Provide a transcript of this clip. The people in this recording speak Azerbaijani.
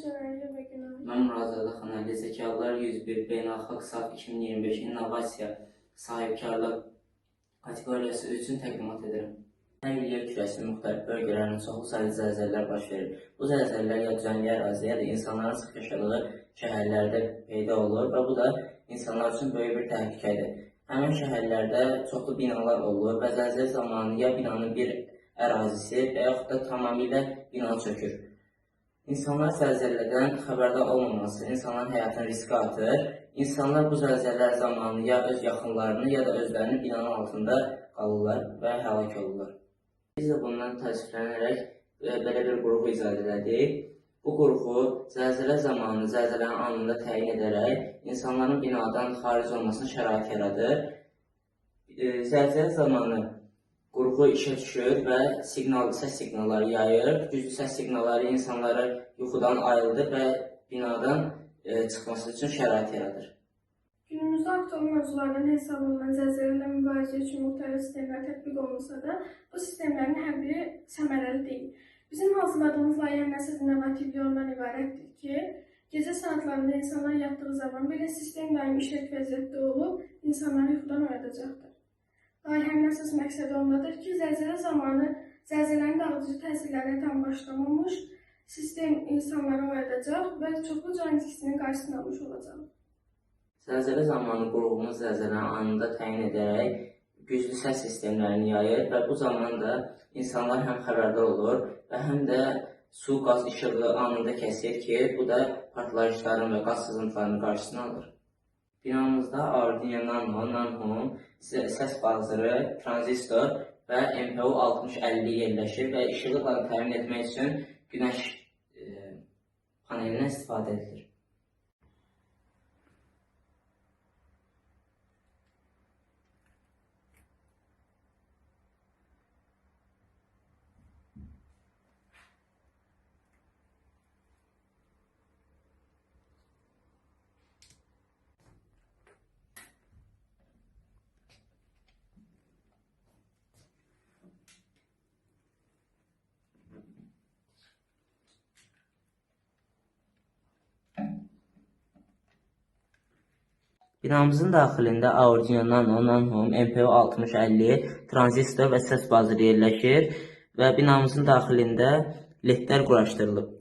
Cənayyə və Günah. Mən Murad Xanəli, Zəkalılar 101 Beynəlxalq SAF 2025 İnnovasiya sahibkarlıq kateqoriyası üçün təqdimat edirəm. Hər il yer kürəsinin müxtəlif bölgələrində çoxlu sayda zəlzələlər baş verir. Bu zəlzələlər ya düzənli ərazi, ya da insanların sıx yaşadığı şəhərlərdə peyda olur və bu da insanlar üçün böyük bir təhlükədir. Həmin şəhərlərdə çoxlu binalar olur və zəlzələ zamanı ya binanın bir ərazisi və yaxud da tamamilə bina çökür. İnsanlar zəlzələdən xəbərdar olmaması insanların həyatını riskə atır. İnsanlar bu zəlzələlər zamanı ya öz yaxınlarını, ya da özlərini binanın altında qalırlar və həlak olurlar. Biz də bundan təəssüflənərək belə bir qrupu icad elədik. Bu qrupu zəlzələ zamanı, zəlzələnin anında təyin edərək insanların binadan xaric olmasına şərait yaradır. Zəlzələ zamanı qrupu işə düşür və səs siqnalları yayır. Güclü səs siqnalları insanları yuxudan ayıldır və binadan çıxması üçün şərait yaradır. Günümüzdə aktual mövzulardan hesab olunan zəlzələ mübarizə üçün müxtəlif sistemlər tətbiq olunsa da, bu sistemlərin hər biri səmərəli deyil. Bizim hazırladığımız layihənin əsas innovativliyi ondan ibarətdir ki, gecə saatlarında insanlar yatdığı zaman belə sistem daim işlək vəziyyətdə olub, insanları yuxudan oyadacaqdır. Layihənin əsas məqsədi ondadır ki, zəlzələ zamanı zəlzələnin dağıdıcı təsirlərinə tam başlamamış, sistem insanları oyadacaq və çoxlu can itkisinin qarşısını almış olacaq. Zəlzələ zamanı qurğumuz zəlzələnin anında təyin edərək güclü səs sistemlərini yayır və bu zaman da insanlar həm xəbərdar olur və həm də su, qaz işığı anında kəsir ki, bu da partlayışların və qaz sızıntılarının qarşısını alır. Binamızda Arduino Nano, səs bazırı, tranzistor və MPU 6050 yerləşir və işıqla təmin etmək üçün günəş panelindən istifadə edilir. Binamızın daxilində Arduino Nano, MPU 6050, tranzistor və səs bazırı yerləşir və binamızın daxilində ledlər quraşdırılıb.